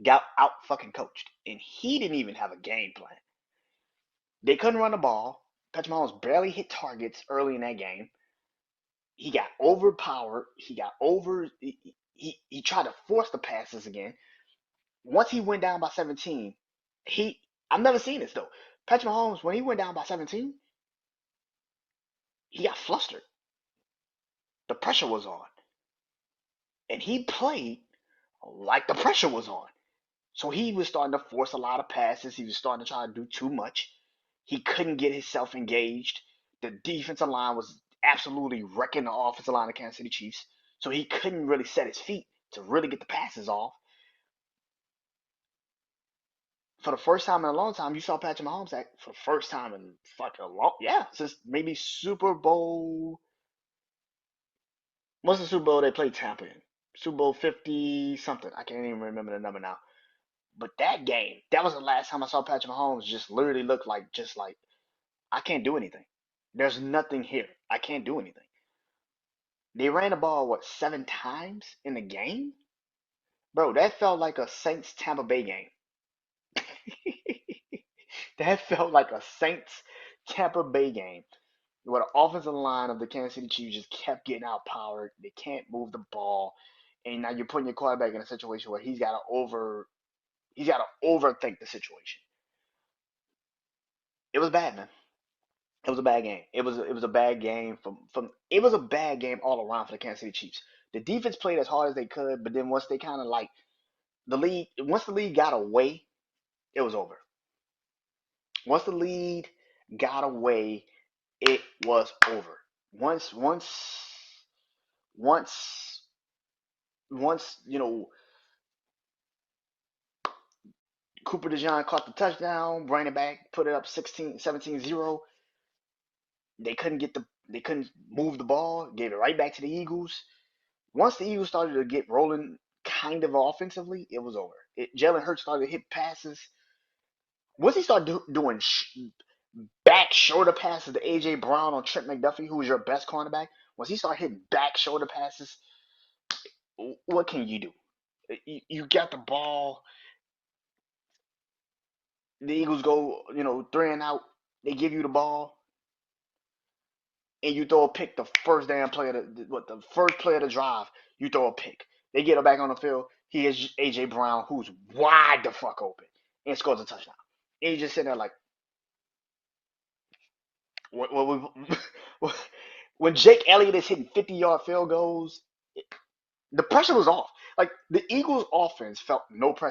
got out fucking coached, and he didn't even have a game plan. They couldn't run the ball. Patrick Mahomes barely hit targets early in that game. He got overpowered. He got over. He tried to force the passes again. Once he went down by 17, he I've never seen this though. Patrick Mahomes, when he went down by 17, he got flustered. The pressure was on, and he played like the pressure was on. So he was starting to force a lot of passes. He was starting to try to do too much. He couldn't get himself engaged. The defensive line was absolutely wrecking the offensive line of Kansas City Chiefs. So he couldn't really set his feet to really get the passes off. For the first time in a long time, you saw Patrick Mahomes act for the first time in fucking a long, yeah, since maybe Super Bowl. What's the Super Bowl they played Tampa in? Super Bowl 50 something. I can't even remember the number now. But that game, that was the last time I saw Patrick Mahomes just literally look like just like I can't do anything. There's nothing here. I can't do anything. They ran the ball what 7 times in the game, bro. That felt like a Saints Tampa Bay game. That felt like a Saints Tampa Bay game where the offensive line of the Kansas City Chiefs just kept getting outpowered. They can't move the ball, and now you're putting your quarterback in a situation where he's got to overthink the situation. It was bad, man. It was a bad game. It was a bad game from it was a bad game all around for the Kansas City Chiefs. The defense played as hard as they could, but then once they kind of like once the lead got away, it was over. Once the lead got away, it was over. Once once once once Cooper DeJean caught the touchdown, ran it back, put it up 16, 17-0. They couldn't move the ball, gave it right back to the Eagles. Once the Eagles started to get rolling kind of offensively, it was over. Jalen Hurts started to hit passes. Once he started doing back shoulder passes to AJ Brown on Trent McDuffie, who was your best cornerback, once he started hitting back shoulder passes, what can you do? You got the ball. The Eagles go, 3 and out. They give you the ball, and you throw a pick. The first damn play of the first play of the drive, you throw a pick. They get it back on the field. He has AJ Brown, who's wide the fuck open, and scores a touchdown. And you just sitting there like, what, when Jake Elliott is hitting 50-yard field goals, the pressure was off. Like the Eagles' offense felt no pressure.